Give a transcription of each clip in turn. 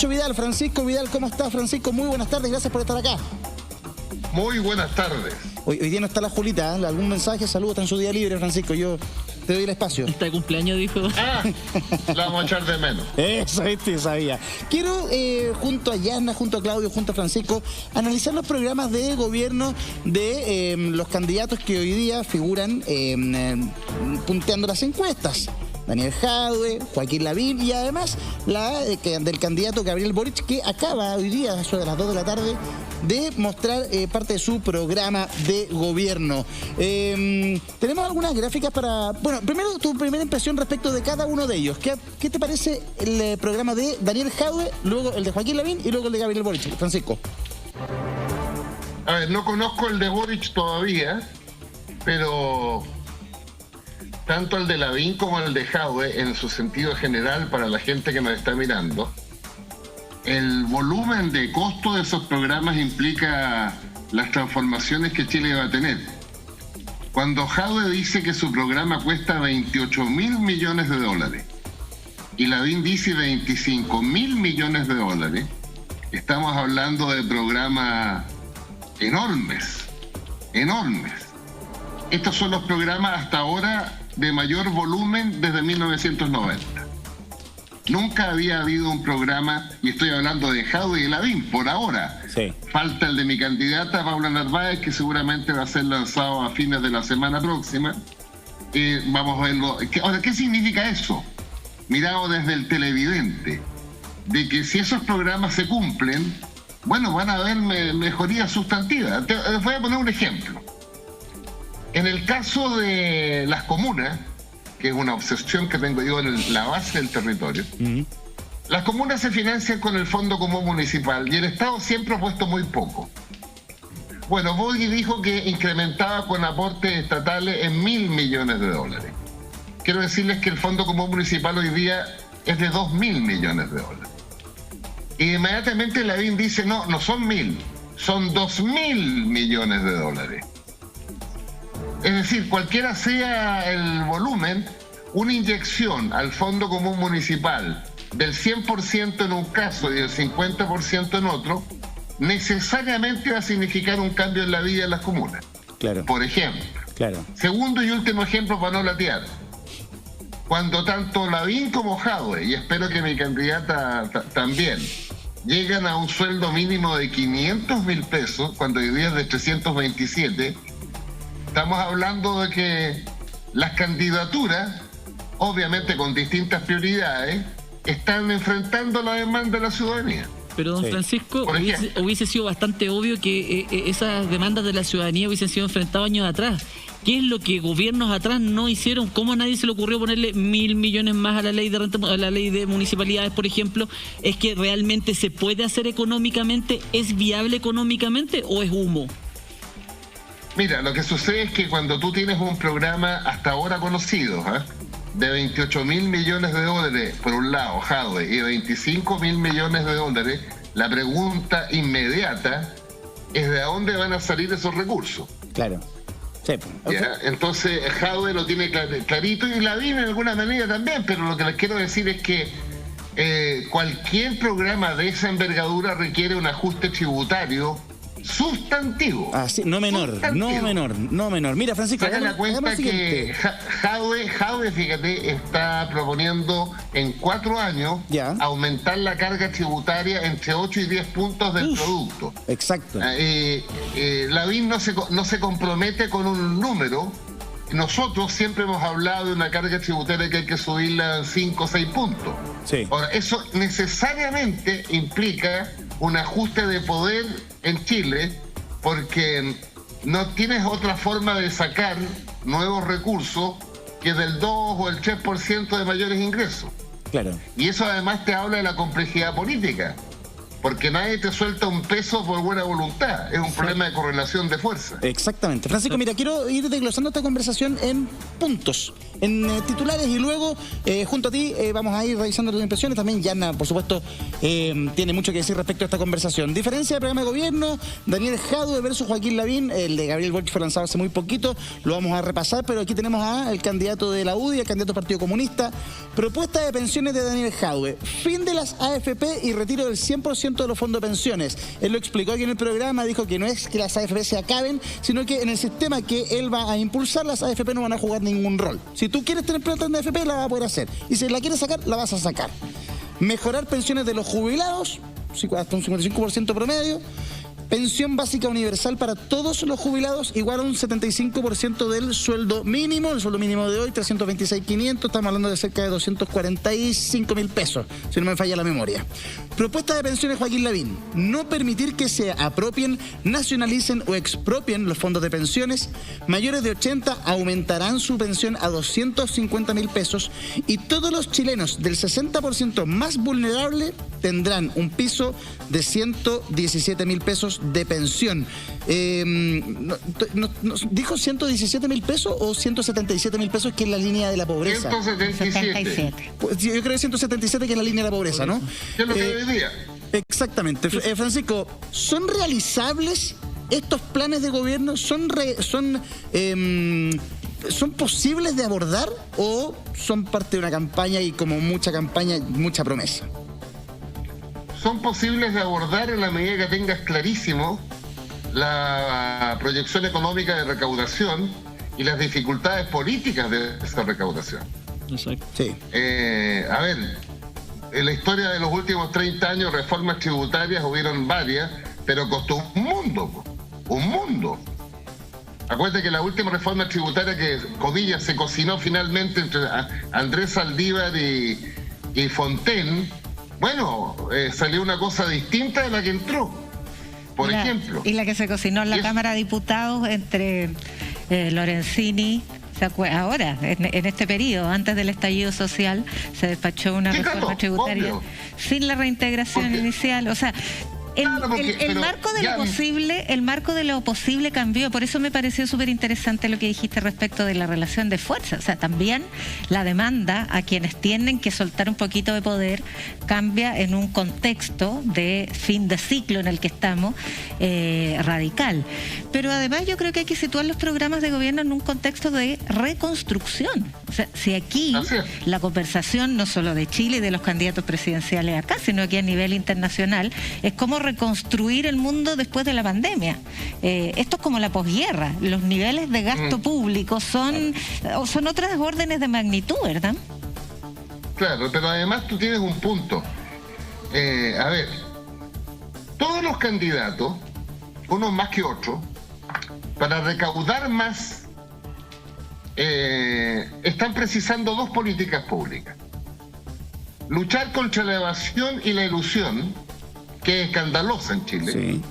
Pancho Vidal. Francisco Vidal, ¿cómo estás, Francisco? Muy buenas tardes, gracias por estar acá. Muy buenas tardes. Hoy día no está la Julita, ¿eh? ¿Algún mensaje? Saludos, está en su día libre, Francisco. Yo te doy el espacio. Está de cumpleaños, dijo. La vamos a echar de menos. Eso, sabía. Quiero, junto a Yana, junto a Claudio, junto a Francisco, analizar los programas de gobierno de los candidatos que hoy día figuran punteando las encuestas. Daniel Jadwe, Joaquín Lavín y además del candidato Gabriel Boric, que acaba hoy día, eso de las 2 de la tarde, de mostrar parte de su programa de gobierno. Tenemos algunas gráficas para... Bueno, primero tu primera impresión respecto de cada uno de ellos. ¿Qué te parece el programa de Daniel Jadwe, luego el de Joaquín Lavín y luego el de Gabriel Boric? Francisco. A ver, no conozco el de Boric todavía, pero tanto el de Lavín como el de Jadwe, en su sentido general para la gente que nos está mirando, el volumen de costo de esos programas implica las transformaciones que Chile va a tener. Cuando Jadwe dice que su programa cuesta 28.000 millones de dólares y Lavín dice 25.000 millones de dólares, estamos hablando de programas enormes. Estos son los programas hasta ahora de mayor volumen desde 1990. Nunca había habido un programa, y estoy hablando de Jadwe y Lavín, por ahora. Sí. Falta el de mi candidata, Paula Narváez, que seguramente va a ser lanzado a fines de la semana próxima. Vamos a verlo. Ahora, ¿qué significa eso? Mirado desde el televidente, de que si esos programas se cumplen, bueno, van a haber mejorías sustantivas. Les voy a poner un ejemplo. En el caso de las comunas, que es una obsesión que tengo yo en la base del territorio, las comunas se financian con el Fondo Común Municipal y el Estado siempre ha puesto muy poco. Bueno, Boric dijo que incrementaba con aportes estatales en 1.000 millones de dólares. Quiero decirles que el Fondo Común Municipal hoy día es de 2.000 millones de dólares. Y inmediatamente Lavín dice, no son 1.000, son 2.000 millones de dólares. Es decir, cualquiera sea el volumen, una inyección al Fondo Común Municipal del 100% en un caso y del 50% en otro, necesariamente va a significar un cambio en la vida de las comunas. Claro. Por ejemplo. Claro. Segundo y último ejemplo para no latear. Cuando tanto Lavín como Jadwe, y espero que mi candidata también, llegan a un sueldo mínimo de 500.000 pesos, cuando hoy día es de 327, estamos hablando de que las candidaturas, obviamente con distintas prioridades, están enfrentando la demanda de la ciudadanía. Pero, don Francisco, hubiese sido bastante obvio que esas demandas de la ciudadanía hubiesen sido enfrentadas años atrás. ¿Qué es lo que gobiernos atrás no hicieron? ¿Cómo a nadie se le ocurrió ponerle 1.000 millones más a la ley de renta, a la ley de municipalidades, por ejemplo? ¿Es que realmente se puede hacer económicamente? ¿Es viable económicamente o es humo? Mira, lo que sucede es que cuando tú tienes un programa hasta ahora conocido, de 28.000 millones de dólares por un lado, Jadwe, y 25.000 millones de dólares, la pregunta inmediata es de dónde van a salir esos recursos. Claro. Sí. Okay. Entonces Jadwe lo tiene clarito y Lavín en alguna medida también, pero lo que les quiero decir es que cualquier programa de esa envergadura requiere un ajuste tributario sustantivo. Sí, no menor. Mira, Francisco, hagan la cuenta que Jadwe, fíjate, está proponiendo en 4 años aumentar la carga tributaria entre 8 y 10 puntos del producto. Exacto. Lavín no se compromete con un número. Nosotros siempre hemos hablado de una carga tributaria que hay que subirla a 5 o 6 puntos. Sí. Ahora, eso necesariamente implica un ajuste de poder en Chile, porque no tienes otra forma de sacar nuevos recursos que del 2 o el 3% de mayores ingresos. Claro. Y eso además te habla de la complejidad política. porque nadie te suelta un peso por buena voluntad, es un problema de correlación de fuerza. Exactamente. Francisco, mira, quiero ir desglosando esta conversación en puntos, en titulares, y luego junto a ti vamos a ir revisando tus impresiones. También Yana, por supuesto, tiene mucho que decir respecto a esta conversación. Diferencia de programa de gobierno, Daniel Jadue versus Joaquín Lavín. El de Gabriel Boric fue lanzado hace muy poquito, lo vamos a repasar, pero aquí tenemos al candidato de la UDI, el candidato del Partido Comunista. Propuesta de pensiones de Daniel Jadue: fin de las AFP y retiro del 100% de los fondos de pensiones. Él lo explicó aquí en el programa, dijo que no es que las AFP se acaben, sino que en el sistema que él va a impulsar, las AFP no van a jugar ningún rol. Si tú quieres tener plata en AFP, la vas a poder hacer. Y si la quieres sacar, la vas a sacar. Mejorar pensiones de los jubilados, hasta un 55% promedio. Pensión básica universal para todos los jubilados, igual a un 75% del sueldo mínimo. El sueldo mínimo de hoy, 326.500, estamos hablando de cerca de 245.000 pesos, si no me falla la memoria. Propuesta de pensiones Joaquín Lavín: no permitir que se apropien, nacionalicen o expropien los fondos de pensiones. Mayores de 80 aumentarán su pensión a 250.000 pesos y todos los chilenos del 60% más vulnerable tendrán un piso de 117.000 pesos de pensión. ¿Dijo 117.000 pesos o 177.000 pesos, que es la línea de la pobreza? 177. Pues, yo creo que 177, que es la línea de la pobreza, ¿no? ¿Qué es lo que hoy día? Exactamente. Francisco, ¿son realizables estos planes de gobierno? ¿Son posibles de abordar o son parte de una campaña y, como mucha campaña, mucha promesa? Son posibles de abordar en la medida que tengas clarísimo la proyección económica de recaudación y las dificultades políticas de esa recaudación. Exacto. Sí. A ver, en la historia de los últimos 30 años, reformas tributarias hubieron varias, pero costó un mundo. Acuérdate que la última reforma tributaria que, comillas, se cocinó finalmente entre Andrés Saldívar y Fontaine, bueno, salió una cosa distinta de la que entró, por ejemplo. Y la que se cocinó en la Cámara de Diputados entre Lorenzini, ahora, en este periodo, antes del estallido social, se despachó una reforma tributaria sin la reintegración inicial. O sea, el marco de lo posible cambió. Por eso me pareció súper interesante lo que dijiste respecto de la relación de fuerza. O sea, también la demanda a quienes tienen que soltar un poquito de poder cambia en un contexto de fin de ciclo en el que estamos, radical. Pero además yo creo que hay que situar los programas de gobierno en un contexto de reconstrucción. O sea, si aquí la conversación, no solo de Chile y de los candidatos presidenciales acá, sino que a nivel internacional, es cómo reconstruir el mundo después de la pandemia. Esto es como la posguerra. Los niveles de gasto público son otras órdenes de magnitud, ¿verdad? Claro, pero además tú tienes un punto. A ver, todos los candidatos, unos más que otros, para recaudar más, están precisando dos políticas públicas: luchar contra la evasión y la elusión, que es escandalosa en Chile. Sí.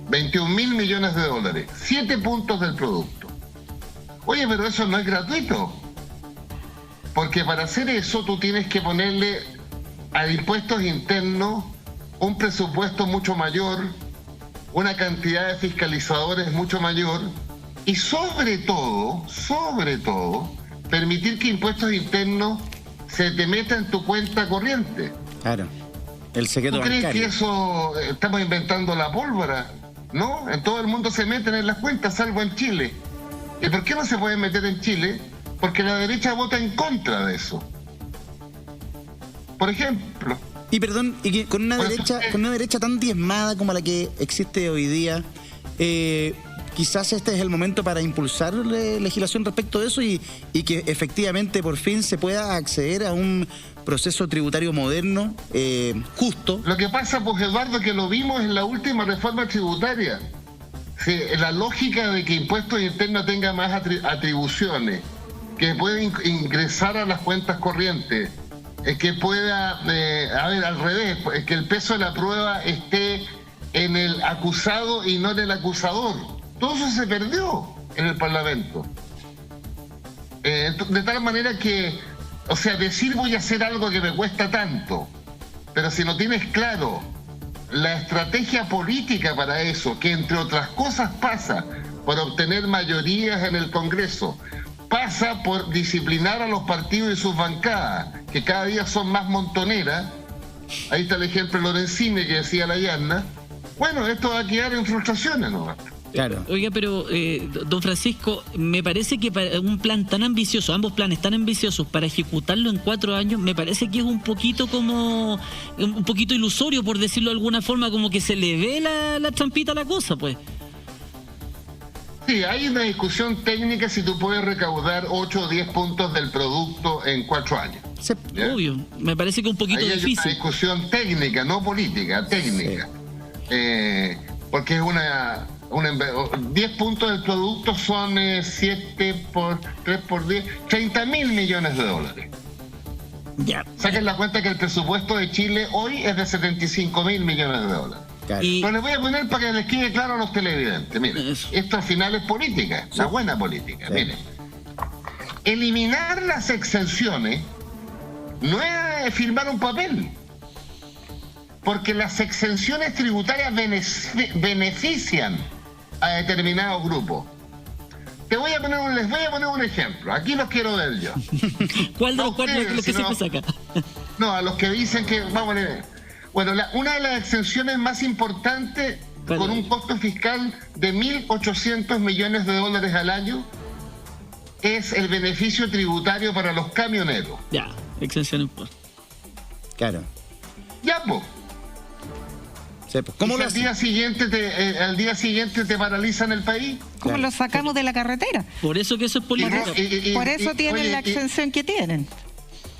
21.000 millones de dólares, 7 puntos del producto. Oye, pero eso no es gratuito, porque para hacer eso tú tienes que ponerle a impuestos internos un presupuesto mucho mayor, una cantidad de fiscalizadores mucho mayor, y sobre todo, permitir que impuestos internos se te meta en tu cuenta corriente. Claro. El secreto bancario. ¿Tú crees que eso estamos inventando la pólvora? ¿No? En todo el mundo se meten en las cuentas, salvo en Chile. ¿Y por qué no se pueden meter en Chile? Porque la derecha vota en contra de eso. Por ejemplo. Y perdón, y que con una derecha tan diezmada como la que existe hoy día, quizás este es el momento para impulsar legislación respecto de eso y que efectivamente por fin se pueda acceder a un proceso tributario moderno, justo. Lo que pasa, pues, Eduardo, que lo vimos en la última reforma tributaria. Sí, la lógica de que impuestos internos tenga más atribuciones, que pueda ingresar a las cuentas corrientes, que pueda, al revés, que el peso de la prueba esté en el acusado y no en el acusador. Todo eso se perdió en el Parlamento. De tal manera que, o sea, decir voy a hacer algo que me cuesta tanto, pero si no tienes claro la estrategia política para eso, que entre otras cosas pasa por obtener mayorías en el Congreso, pasa por disciplinar a los partidos y sus bancadas, que cada día son más montoneras. Ahí está el ejemplo de Lorenzini que decía la Yarna. Bueno, esto va a quedar en frustraciones, ¿no? Claro. Oiga, pero don Francisco, me parece que para un plan tan ambicioso, ambos planes tan ambiciosos, para ejecutarlo en 4 años, me parece que es un poquito ilusorio, por decirlo de alguna forma, como que se le ve la trampita a la cosa, pues. Sí, hay una discusión técnica si tú puedes recaudar 8 o 10 puntos del producto en 4 años. Sí, obvio, me parece que es un poquito ahí difícil. Hay una discusión técnica, no política, técnica. Sí. Porque es 10 puntos del producto son 7 por 3 por 10, 30.000 millones de dólares. Ya. Saquen la cuenta que el presupuesto de Chile hoy es de 75.000 millones de dólares. Claro. Pero les voy a poner para que les quede claro a los televidentes. Miren, esto al final es política, una buena política. Sí. Miren, eliminar las exenciones no es firmar un papel, porque las exenciones tributarias benefician a determinados grupos. Les voy a poner un ejemplo. Aquí los quiero ver yo. ¿Cuál de los cuatro es lo que siempre saca? No, a los que dicen que... Vamos a ver. Bueno, una de las exenciones más importantes, con un costo fiscal de 1.800 millones de dólares al año, es el beneficio tributario para los camioneros. Ya, exención por. Claro. Ya, pues. Sí, pues. ¿Cómo al día siguiente te paralizan el país? ¿Cómo lo sacamos de la carretera? Por eso que eso es política. Por eso tienen la exención que tienen.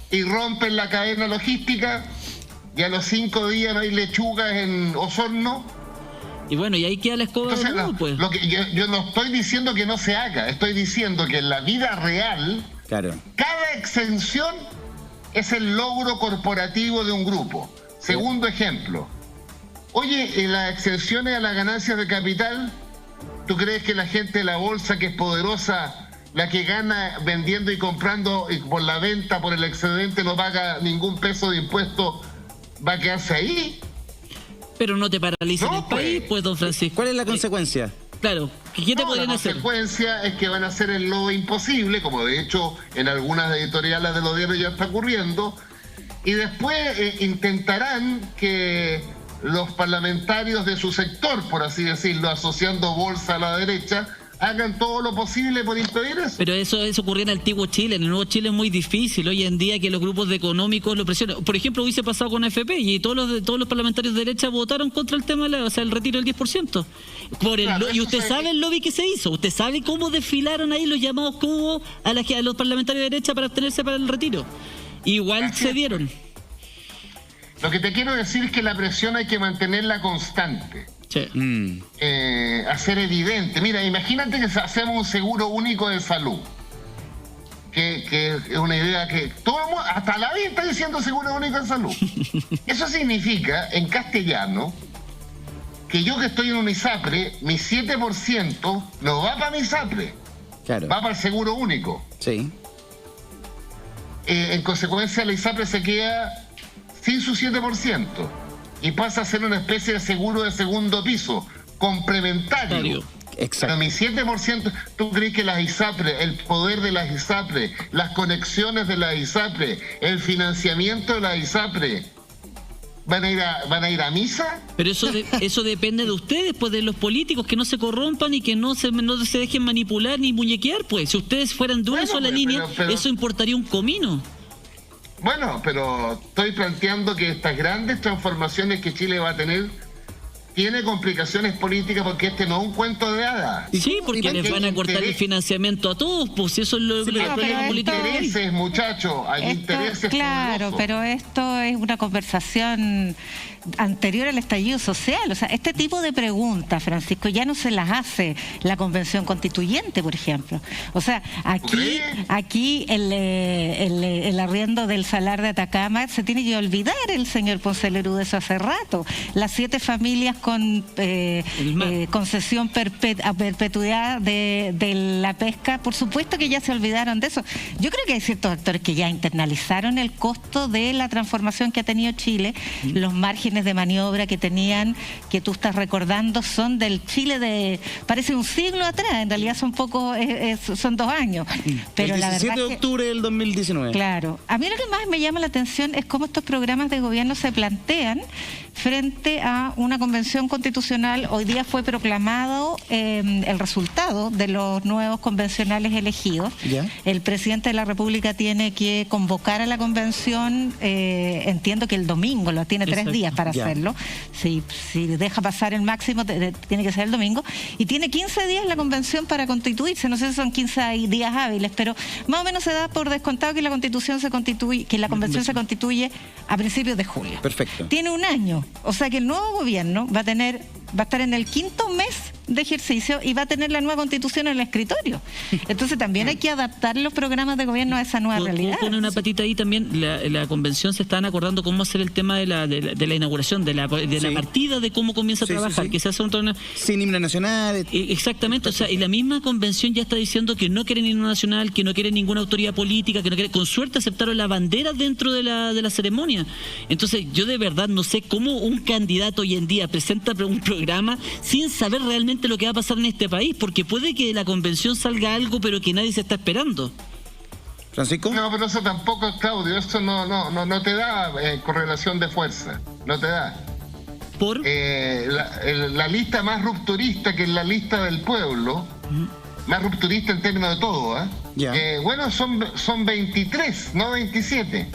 Y rompen la cadena logística, y a los 5 días no hay lechugas en Osorno. Y bueno, y ahí queda la escoba. Entonces, de nuevo, pues. Yo no estoy diciendo que no se haga, estoy diciendo que en la vida real, claro, cada exención es el logro corporativo de un grupo. Segundo ejemplo. Oye, las exenciones a las ganancias de capital, ¿tú crees que la gente de la bolsa, que es poderosa, la que gana vendiendo y comprando y por la venta, por el excedente, no paga ningún peso de impuesto, va a quedarse ahí? Pero no te paraliza el país, pues, don Francisco. ¿Cuál es la consecuencia? Claro, ¿qué te podrían hacer? La consecuencia es que van a hacer el lo imposible, como de hecho en algunas editoriales de los diarios ya está ocurriendo, y después intentarán que los parlamentarios de su sector, por así decirlo, asociando bolsa a la derecha, hagan todo lo posible por impedir eso. Pero eso ocurría en el antiguo Chile. En el nuevo Chile es muy difícil hoy en día que los grupos económicos lo presionen. Por ejemplo, hubiese pasado con AFP y todos los parlamentarios de derecha votaron contra el tema, el retiro del 10%. Y usted sabe el lobby que se hizo. Usted sabe cómo desfilaron ahí los llamados que hubo a los parlamentarios de derecha para abstenerse para el retiro. Igual se dieron. Lo que te quiero decir es que la presión hay que mantenerla constante. Sí. Hacer evidente. Mira, imagínate que hacemos un seguro único de salud. Que es una idea que todo el mundo, hasta la vida está diciendo seguro único de salud. Eso significa, en castellano, que yo que estoy en un ISAPRE, mi 7% no va para mi ISAPRE. Claro. Va para el seguro único. Sí. En consecuencia, la ISAPRE se queda sin su 7%. Y pasa a ser una especie de seguro de segundo piso, complementario. Exacto. Pero mi 7%, ¿tú crees que las ISAPRE, el poder de las ISAPRE, las conexiones de las ISAPRE, el financiamiento de las ISAPRE, van a ir a misa? Pero eso depende de ustedes, pues, de los políticos, que no se corrompan y que no se dejen manipular ni muñequear, pues. Si ustedes fueran de una sola línea, eso importaría un comino. Bueno, pero estoy planteando que estas grandes transformaciones que Chile va a tener tiene complicaciones políticas, porque este no es un cuento de hadas. Sí, porque les van a cortar el financiamiento a todos, pues eso es lo que hay intereses, muchachos, hay intereses. Claro, poderosos. Pero esto es una conversación anterior al estallido social. O sea, este tipo de preguntas, Francisco, ya no se las hace la Convención Constituyente, por ejemplo. O sea, aquí el arriendo del Salar de Atacama se tiene que olvidar el señor Ponce Lerú de eso hace rato. Las 7 familias con concesión a perpetuidad de la pesca, por supuesto que ya se olvidaron de eso. Yo creo que hay ciertos actores que ya internalizaron el costo de la transformación que ha tenido Chile. Los márgenes de maniobra que tenían, que tú estás recordando, son del Chile de, parece un siglo atrás, en realidad son pocos, son 2 años. Pero el 17 la verdad de octubre del 2019. Claro. A mí lo que más me llama la atención es cómo estos programas de gobierno se plantean frente a una convención constitucional. Hoy día fue proclamado el resultado de los nuevos convencionales elegidos. ¿Ya? El presidente de la República tiene que convocar a la convención, entiendo que el domingo, lo tiene 3 días para hacerlo. Si deja pasar el máximo, tiene que ser el domingo. Y tiene 15 días la convención para constituirse. No sé si son 15 días hábiles, pero más o menos se da por descontado que la convención se constituye a principios de julio. Perfecto. Tiene 1 año. O sea que el nuevo gobierno va a estar en el 5º mes de ejercicio y va a tener la nueva constitución en el escritorio. Entonces también hay que adaptar los programas de gobierno a esa nueva realidad. Pone una patita ahí también. La convención se están acordando cómo hacer el tema de la inauguración, de la partida, de cómo comienza a trabajar, que se hace un torneo sin himno nacional. Exactamente. O sea, y la misma convención ya está diciendo que no quieren himno nacional, que no quieren ninguna autoridad política, que no quieren, con suerte aceptaron la bandera dentro de la ceremonia. Entonces yo de verdad no sé cómo un candidato hoy en día presenta un programa sin saber realmente lo que va a pasar en este país, porque puede que de la convención salga algo pero que nadie se está esperando. ¿Francisco? No, pero eso tampoco, Claudio, eso no te da correlación de fuerza, no te da. ¿Por? La lista más rupturista, que es la lista del pueblo, más rupturista en términos de todo, bueno, son 23, no 27.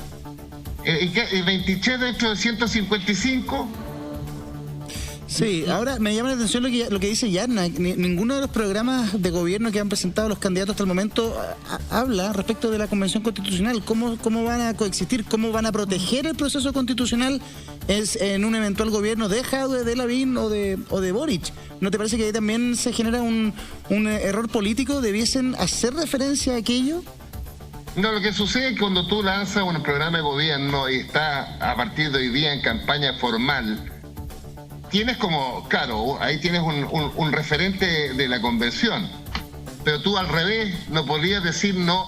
¿Y 23 dentro de 155? Sí, ahora me llama la atención lo que dice Yarna. Ninguno de los programas de gobierno que han presentado los candidatos hasta el momento habla respecto de la Convención Constitucional. ¿Cómo van a coexistir? ¿Cómo van a proteger el proceso constitucional en un eventual gobierno de Jadwe, de Lavín o de Boric? ¿No te parece que ahí también se genera un error político? ¿Debiesen hacer referencia a aquello? No, lo que sucede es que cuando tú lanzas un programa de gobierno y está a partir de hoy día en campaña formal, tienes claro, ahí tienes un referente de la convención, pero tú al revés no podrías decir no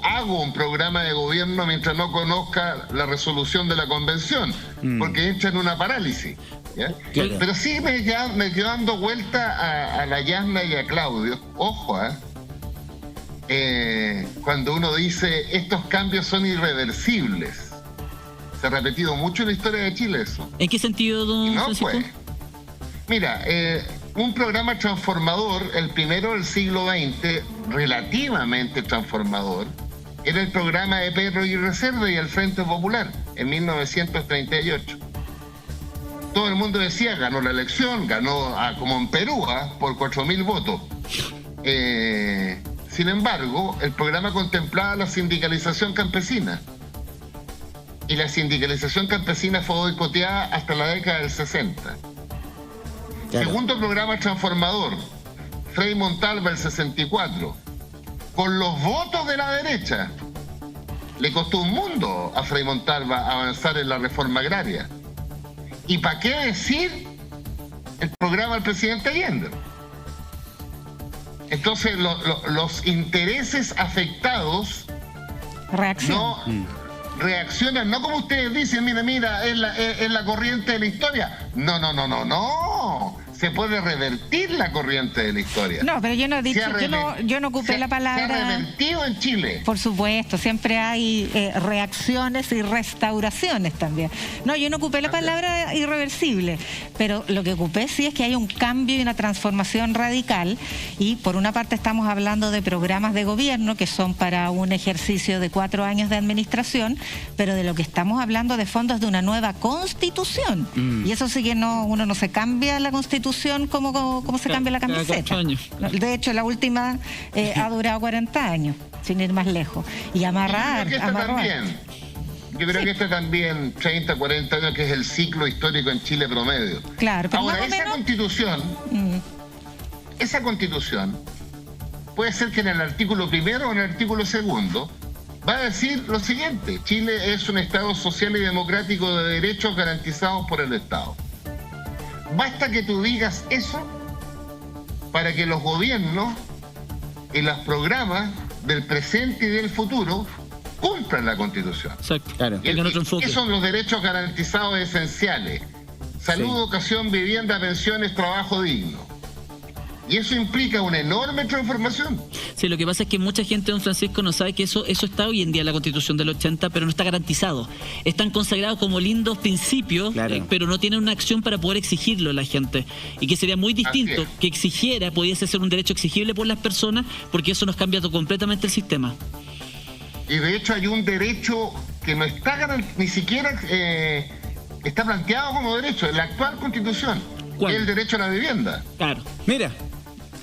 hago un programa de gobierno mientras no conozca la resolución de la convención, porque entra en una parálisis, ¿ya? Claro. Pero sí me quedo dando vuelta a la Yasna y a Claudio, ojo, cuando uno dice estos cambios son irreversibles. Se ha repetido mucho en la historia de Chile eso. ¿En qué sentido, don Francisco? Pues. Mira, un programa transformador, el primero del siglo XX, relativamente transformador, era el programa de Pedro Aguirre Cerda y el Frente Popular, en 1938. Todo el mundo decía, ganó la elección, ganó como en Perú, por 4.000 votos. Sin embargo, el programa contemplaba la sindicalización campesina. Y la sindicalización campesina fue boicoteada hasta la década del 60. Claro. Segundo programa transformador, Frei Montalva el 64. Con los votos de la derecha. Le costó un mundo a Frei Montalva avanzar en la reforma agraria. ¿Y para qué decir el programa del presidente Allende? Entonces los intereses afectados reaccionan, no como ustedes dicen, mira, es la corriente de la historia. No. Se puede revertir la corriente de la historia. No, pero yo no he dicho, yo no ocupé la palabra. Se ha revertido en Chile. Por supuesto, siempre hay reacciones y restauraciones también. No, yo no ocupé la palabra irreversible, pero lo que ocupé sí es que hay un cambio y una transformación radical, y por una parte estamos hablando de programas de gobierno que son para un ejercicio de 4 años de administración, pero de lo que estamos hablando de fondo es de una nueva constitución. Y eso sí que uno no se cambia la constitución como se cambia la camiseta. De hecho, la última ha durado 40 años, sin ir más lejos. Y amarrar. Yo creo que este también, 30, 40 años, que es el ciclo histórico en Chile promedio. Claro, pero ahora, esa constitución puede ser que en el artículo 1 o en el artículo 2 va a decir lo siguiente: Chile es un Estado social y democrático de derechos garantizados por el Estado. basta que tú digas eso para que los gobiernos y los programas del presente y del futuro cumplan la Constitución. Exacto. Claro. ¿Qué son los derechos garantizados esenciales? Salud, Sí. educación, vivienda, pensiones, trabajo digno. Y eso implica una enorme transformación. Sí, lo que pasa es que mucha gente, don Francisco, no sabe que eso está hoy en día en la Constitución del 80, pero no está garantizado. Están consagrados como lindos principios, Claro. pero no tienen una acción para poder exigirlo a la gente. Y que sería muy distinto Así es. que exigiera, pudiese ser un derecho exigible por las personas, porque eso nos cambia completamente el sistema. Y de hecho hay un derecho que no está ni siquiera está planteado como derecho en la actual Constitución, ¿Cuál? que es el derecho a la vivienda. Claro. Mira,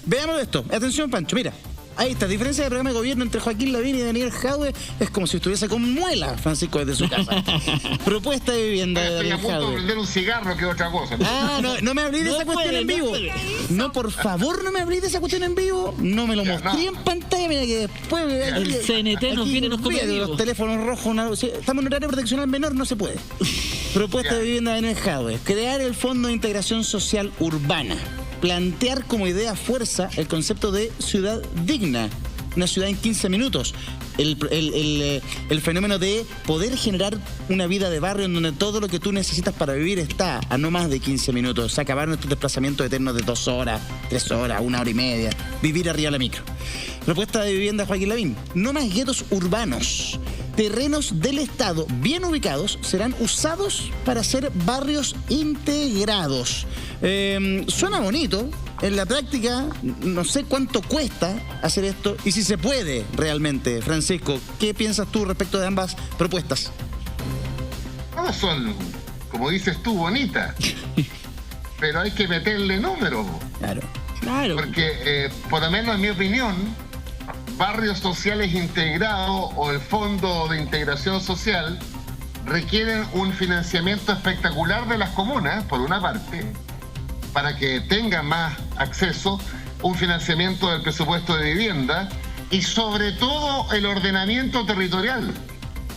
veamos esto. Atención, Pancho, mira. Ahí está, diferencia de programa de gobierno entre Joaquín Lavín y Daniel Jadwe es como si estuviese con muela, Francisco, desde su casa. Propuesta de vivienda de Estoy a Daniel punto de Jadwe. prender un cigarro, que es otra cosa. No me hablé de No esa cuestión puede, en no vivo. puede. No, por favor, no me hablé de esa cuestión en vivo. No me lo Ya, mostré no. en pantalla, mira que después... El CNT nos viene y nos come fíjate, vivo. los teléfonos rojos, sí, estamos en horario de protección al menor, no se puede. Propuesta Ya. de vivienda de Daniel Jadwe. Crear el Fondo de Integración Social Urbana. Plantear como idea fuerza el concepto de ciudad digna. Una ciudad en 15 minutos. El fenómeno de poder generar una vida de barrio en donde todo lo que tú necesitas para vivir está a no más de 15 minutos. Acabar nuestros desplazamientos eternos de 2 horas, 3 horas, 1 hora y media. Vivir arriba de la micro. Propuesta de vivienda Joaquín Lavín. No más guetos urbanos. Terrenos del Estado bien ubicados serán usados para hacer barrios integrados. Suena bonito. En la práctica, no sé cuánto cuesta hacer esto y si se puede realmente. Francisco, ¿qué piensas tú respecto de ambas propuestas? Todas son, como dices tú, bonitas. Pero hay que meterle números. Claro. Claro. Porque, por lo menos en mi opinión, barrios sociales integrados o el Fondo de Integración Social requieren un financiamiento espectacular de las comunas, por una parte, para que tengan más acceso, un financiamiento del presupuesto de vivienda y sobre todo el ordenamiento territorial,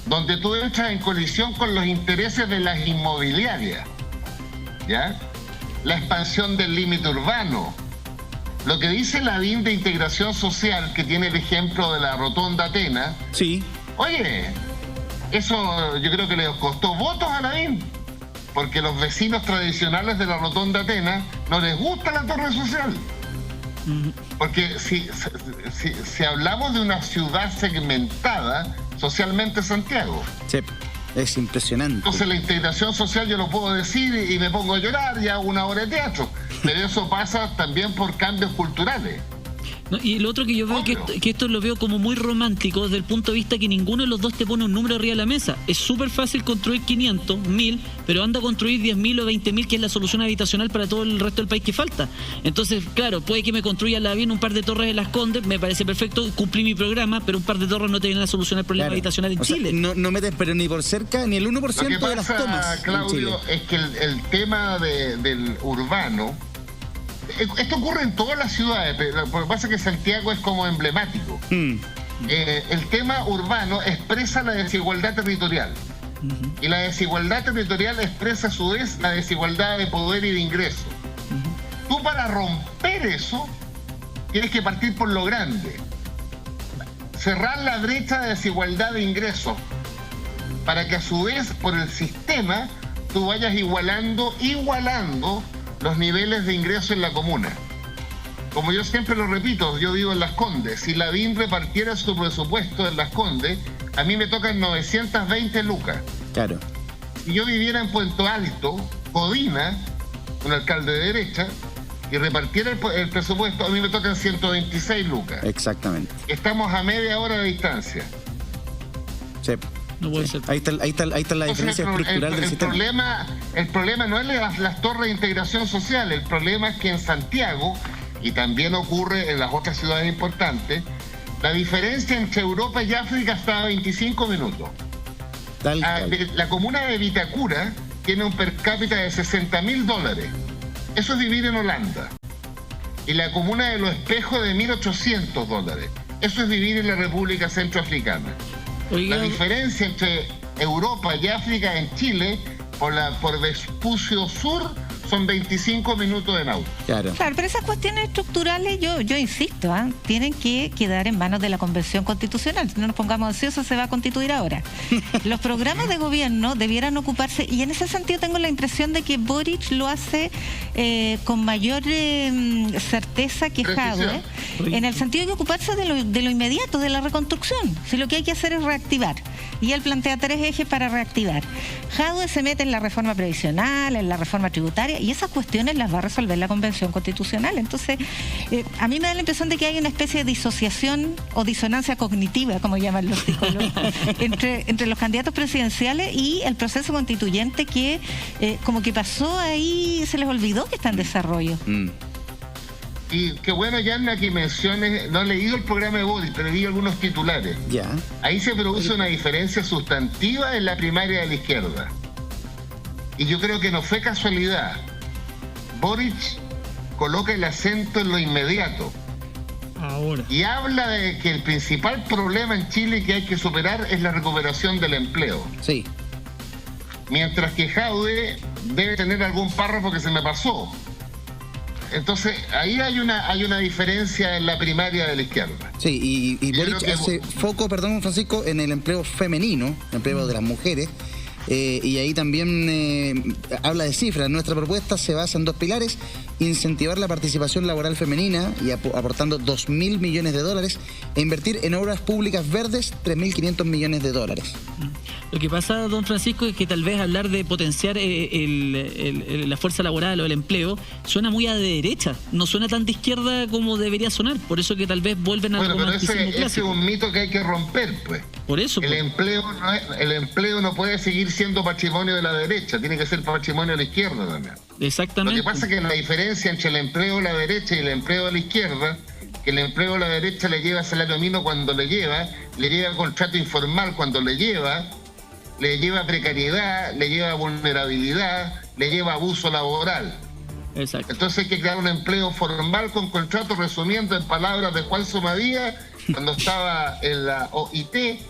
donde tú entras en colisión con los intereses de las inmobiliarias, ¿ya? La expansión del límite urbano. Lo que dice Lavín de integración social, que tiene el ejemplo de la Rotonda Atenas, Sí. oye, eso yo creo que le costó votos a Lavín, porque los vecinos tradicionales de la Rotonda Atenas no les gusta la torre social. Porque si hablamos de una ciudad segmentada, socialmente Santiago. Sí. Es impresionante. Entonces la integración social yo lo puedo decir y me pongo a llorar y hago 1 hora de teatro. Pero eso pasa también por cambios culturales. No, y lo otro que yo veo que esto lo veo como muy romántico desde el punto de vista que ninguno de los dos te pone un número arriba de la mesa. Es súper fácil construir 500, 1000, pero anda a construir 10.000 o 20.000, que es la solución habitacional para todo el resto del país que falta. Entonces, claro, puede que me construya Lavín un par de torres en Las Condes, me parece perfecto, cumplí mi programa, pero un par de torres no te vienen a solucionar el problema Claro. habitacional en O sea, Chile. no metes, pero ni por cerca, ni el 1% Lo que de las pasa, tomas en Chile. Claudio, es que el tema del urbano, esto ocurre en todas las ciudades, pero lo que pasa es que Santiago es como emblemático. El tema urbano expresa la desigualdad territorial. Y la desigualdad territorial expresa a su vez la desigualdad de poder y de ingreso. Tú, para romper eso, tienes que partir por lo grande. Cerrar la brecha de desigualdad de ingresos, para que a su vez, por el sistema, tú vayas igualando los niveles de ingreso en la comuna. Como yo siempre lo repito, yo vivo en Las Condes. Si Lavín repartiera su presupuesto en Las Condes, a mí me tocan 920 lucas. Claro. Si yo viviera en Puente Alto, Codina, un alcalde de derecha, y repartiera el presupuesto, a mí me tocan 126 lucas. Exactamente. Estamos a media hora de distancia. Sí. No puede ser. Ahí está la Entonces, diferencia estructural del sistema. el problema no es las torres de integración social, el problema es que en Santiago, y también ocurre en las otras ciudades importantes, la diferencia entre Europa y África está a 25 minutos. Tal cual. La comuna de Vitacura tiene un per cápita de $60.000. Eso es vivir en Holanda. Y la comuna de Los Espejos de $1.800. Eso es vivir en la República Centroafricana. Oiga, La diferencia entre Europa y África en Chile, por Vespucio Sur, son 25 minutos en auto. Claro, pero esas cuestiones estructurales, yo insisto, tienen que quedar en manos de la Convención Constitucional. No nos pongamos ansiosos, se va a constituir ahora. Los programas de gobierno debieran ocuparse, y en ese sentido tengo la impresión de que Boric lo hace con mayor certeza que Jadwe, en el sentido de ocuparse de lo inmediato, de la reconstrucción. Si lo que hay que hacer es reactivar, y él plantea 3 ejes para reactivar. Jadwe se mete en la reforma previsional, en la reforma tributaria, y esas cuestiones las va a resolver la Convención Constitucional. Entonces, a mí me da la impresión de que hay una especie de disociación o disonancia cognitiva, como llaman los psicólogos, entre los candidatos presidenciales y el proceso constituyente, que como que pasó ahí, se les olvidó que está en desarrollo. Y qué bueno, Yanna, que menciones, no he leído el programa de Boric, pero leí algunos titulares. Ya. Ahí se produce una diferencia sustantiva en la primaria de la izquierda. Y yo creo que no fue casualidad. Boric coloca el acento en lo inmediato. Ahora. Y habla de que el principal problema en Chile que hay que superar es la recuperación del empleo. Sí. Mientras que Jadwe debe tener algún párrafo que se me pasó. Entonces, ahí hay una diferencia en la primaria de la izquierda. Sí, y Boric hace foco, perdón, Francisco, en el empleo femenino, el empleo de las mujeres. Y ahí también habla de cifras. Nuestra propuesta se basa en 2 pilares: incentivar la participación laboral femenina y aportando $2.000 millones e invertir en obras públicas verdes $3.500 millones. Lo que pasa, don Francisco, es que tal vez hablar de potenciar la fuerza laboral o el empleo suena muy a de derecha, no suena tan de izquierda como debería sonar. Por eso que tal vez vuelven al romanticismo clásico. Ese es un mito que hay que romper, pues. Por eso. El empleo no puede seguir siendo patrimonio de la derecha, tiene que ser patrimonio de la izquierda también. Exactamente. Lo que pasa es que la diferencia entre el empleo de la derecha y el empleo de la izquierda, que el empleo de la derecha le lleva salario mínimo cuando le lleva contrato informal cuando le lleva precariedad, le lleva vulnerabilidad, le lleva abuso laboral. Exacto. Entonces hay que crear un empleo formal con contrato, resumiendo en palabras de Juan Somadía, cuando estaba en la OIT,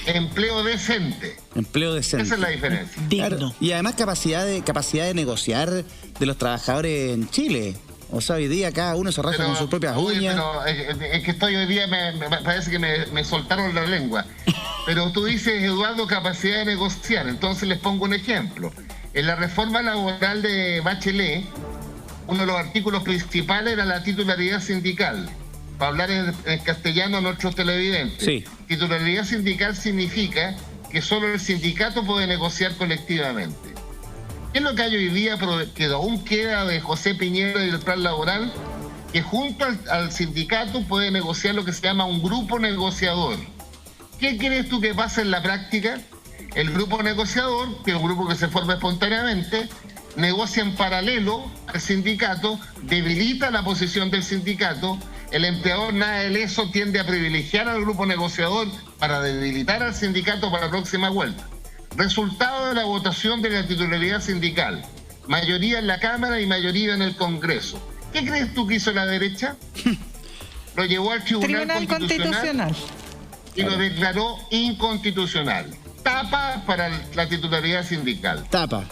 empleo decente. Empleo decente. Esa es la diferencia. Claro. Y además capacidad de negociar de los trabajadores en Chile. O sea, hoy día cada uno se raja con sus propias uñas. Pero es que estoy hoy día, me parece que me soltaron la lengua. Pero tú dices, Eduardo, capacidad de negociar. Entonces les pongo un ejemplo. En la reforma laboral de Bachelet, uno de los artículos principales era la titularidad sindical. Para hablar en castellano a nuestros televidentes. Sí. Titularidad sindical significa que solo el sindicato puede negociar colectivamente. ¿Qué es lo que hay hoy día, que aún queda de José Piñera y del plan laboral? Que junto al sindicato puede negociar lo que se llama un grupo negociador. ¿Qué crees tú que pasa en la práctica? El grupo negociador, que es un grupo que se forma espontáneamente, negocia en paralelo al sindicato, debilita la posición del sindicato. El empleador, nada de eso, tiende a privilegiar al grupo negociador para debilitar al sindicato para la próxima vuelta. Resultado de la votación de la titularidad sindical: mayoría en la Cámara y mayoría en el Congreso. ¿Qué crees tú que hizo la derecha? Lo llevó al Tribunal Constitucional y lo declaró inconstitucional. Tapa para la titularidad sindical. Tapa.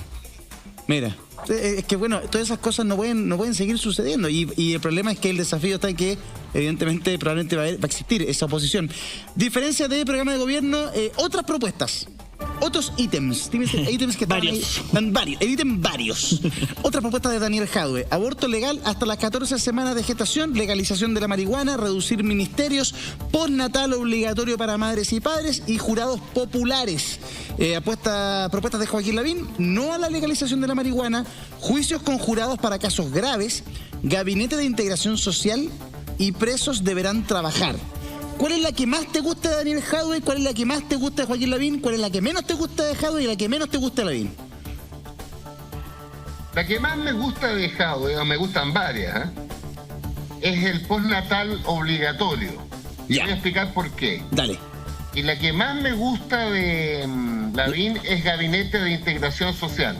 Mira, es que bueno, todas esas cosas no pueden seguir sucediendo, y el problema es que el desafío está en que evidentemente probablemente va a existir esa oposición. Diferencia de programa de gobierno, otras propuestas. Otros ítems que eviten varios. Otra propuesta de Daniel Jadwe: aborto legal hasta las 14 semanas de gestación, legalización de la marihuana, reducir ministerios, postnatal obligatorio para madres y padres y jurados populares. Propuestas de Joaquín Lavín: no a la legalización de la marihuana, juicios con jurados para casos graves, gabinete de integración social y presos deberán trabajar. ¿Cuál es la que más te gusta de Daniel Jadwe? ¿Cuál es la que más te gusta de Joaquín Lavín? ¿Cuál es la que menos te gusta de Jadwe y la que menos te gusta de Lavín? La que más me gusta de Jadwe, o me gustan varias, es el postnatal obligatorio. Y voy a explicar por qué. Dale. Y la que más me gusta de Lavín es gabinete de integración social.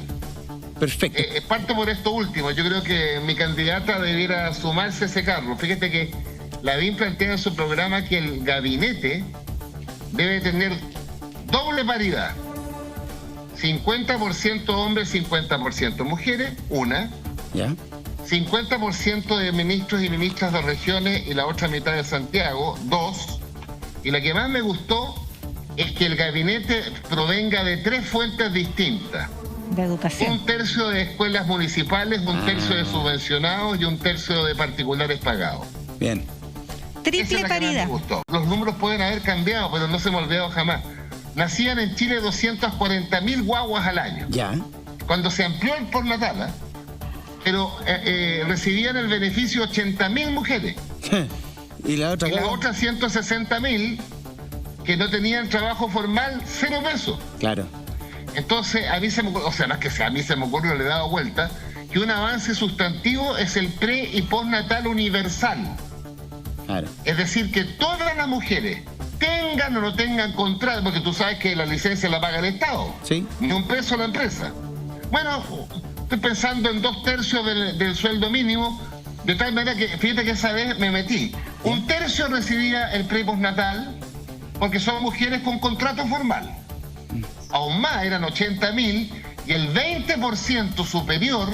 Perfecto. Parto por esto último. Yo creo que mi candidata debiera sumarse a ese carro. Fíjate que Lavín plantea en su programa que el gabinete debe tener doble paridad: 50% hombres, 50% mujeres, una. ¿Ya? 50% de ministros y ministras de regiones y la otra mitad de Santiago, 2. Y la que más me gustó es que el gabinete provenga de 3 fuentes distintas. De educación. 1/3 de escuelas municipales, 1/3 de subvencionados y 1/3 de particulares pagados. Bien. Triple paridad. Los números pueden haber cambiado, pero no se me ha olvidado jamás. Nacían en Chile 240.000 guaguas al año. Ya. Cuando se amplió el postnatal, pero recibían el beneficio 80.000 mujeres. Y las otras 160.000 que no tenían trabajo formal, 0 pesos. Claro. Entonces, a mí se me ocurre, o sea, no es que sea, a mí se me ocurre, le he dado vuelta, que un avance sustantivo es el pre- y postnatal universal. Claro. Es decir, que todas las mujeres tengan o no tengan contrato, porque tú sabes que la licencia la paga el Estado. Sí. Ni un peso la empresa. Bueno, estoy pensando en 2/3 del sueldo mínimo, de tal manera que, fíjate que esa vez me metí. 1/3 recibía el pre- y postnatal, porque son mujeres con contrato formal. Aún más, eran 80.000, y el 20% superior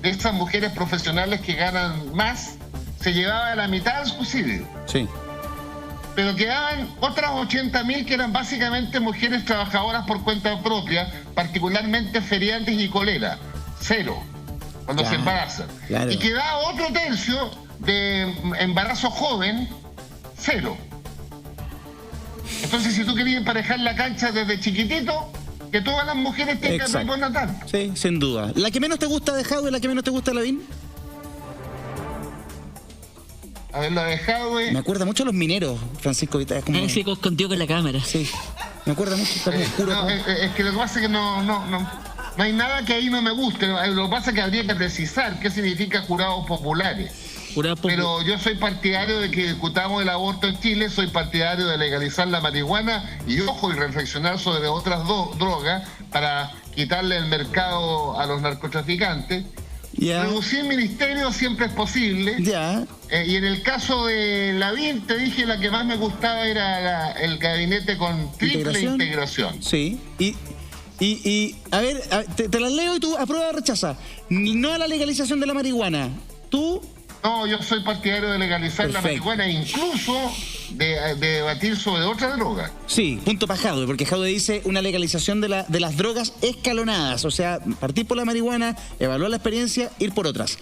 de estas mujeres profesionales que ganan más se llevaba la mitad del subsidio. Sí. Pero quedaban otras 80.000 que eran básicamente mujeres trabajadoras por cuenta propia, particularmente feriantes y coleras. 0, cuando se embarazan. Claro. Y quedaba otro tercio de embarazo joven, 0. Entonces, si tú querías emparejar la cancha desde chiquitito, que todas las mujeres tengan pre- y postnatal. Sí, sin duda. ¿La que menos te gusta de Jadwe y la que menos te gusta de Lavín? Haberlo dejado, Me acuerda mucho a los mineros, Francisco. Es como... Ese contigo con la cámara. Sí. Me acuerda mucho. Está como oscuro. No, es que lo que pasa es que no hay nada que ahí no me guste. Lo que pasa es que habría que precisar qué significa jurados populares. Pero yo soy partidario de que discutamos el aborto en Chile, soy partidario de legalizar la marihuana y, ojo, y reflexionar sobre otras drogas para quitarle el mercado a los narcotraficantes. Reducir ministerios siempre es posible. Y en el caso de Lavín, te dije, la que más me gustaba era el gabinete con triple integración. Sí. Y a ver, te las leo y tú aprueba o rechaza. No a la legalización de la marihuana. ¿Tú? No, yo soy partidario de legalizar la marihuana, incluso de debatir sobre otra droga. Sí, punto para Jadwe, porque Jadwe dice una legalización de las drogas escalonadas, o sea, partir por la marihuana, evaluar la experiencia, ir por otras.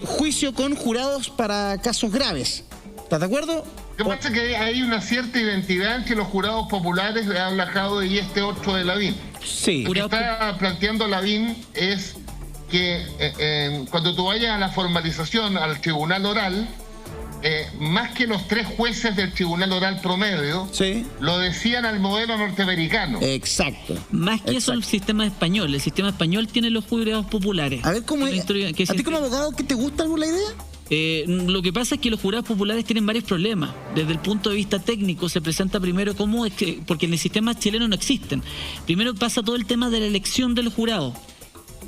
Juicio con jurados para casos graves. ¿Estás de acuerdo? Lo que pasa es que hay una cierta identidad entre los jurados populares, habla Jadwe, y este otro de Lavín. Sí. Lo que está planteando Lavín es que cuando tú vayas a la formalización al tribunal oral, más que los 3 jueces del tribunal oral promedio, lo decían al modelo norteamericano. Exacto. Más que eso el sistema español. El sistema español tiene los jurados populares. A ver, ¿cómo es? ¿A ti como abogado qué te gusta alguna idea? Lo que pasa es que los jurados populares tienen varios problemas. Desde el punto de vista técnico se presenta primero como porque en el sistema chileno no existen. Primero pasa todo el tema de la elección de los jurados.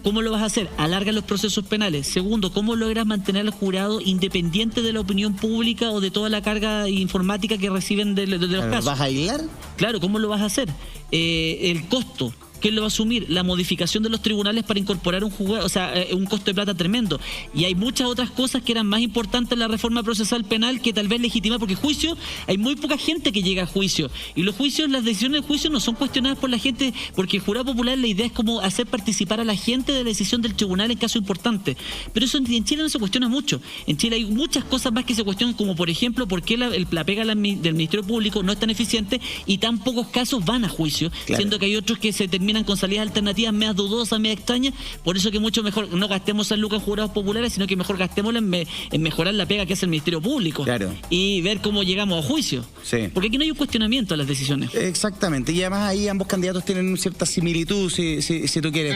¿Cómo lo vas a hacer? Alarga los procesos penales. Segundo, ¿cómo logras mantener al jurado independiente de la opinión pública o de toda la carga informática que reciben de los casos? ¿Vas a aislar? Claro, ¿cómo lo vas a hacer? El costo. ¿Quién lo va a asumir? La modificación de los tribunales para incorporar un juzgado, o sea, un costo de plata tremendo. Y hay muchas otras cosas que eran más importantes en la reforma procesal penal que tal vez legitimar, porque juicio, hay muy poca gente que llega a juicio. Y los juicios, las decisiones de juicio no son cuestionadas por la gente, porque el jurado popular, la idea es como hacer participar a la gente de la decisión del tribunal en caso importante. Pero eso en Chile no se cuestiona mucho. En Chile hay muchas cosas más que se cuestionan, como por ejemplo, por qué la pega del Ministerio Público no es tan eficiente y tan pocos casos van a juicio, siendo que hay otros que se terminan con salidas alternativas medio dudosas, medio extrañas. Por eso que mucho mejor no gastemos en lucas jurados populares, sino que mejor gastémosla en mejorar la pega que hace el Ministerio Público. Claro. Y ver cómo llegamos a juicio. Sí. Porque aquí no hay un cuestionamiento a las decisiones. Exactamente. Y además ahí ambos candidatos tienen cierta similitud, si tú quieres.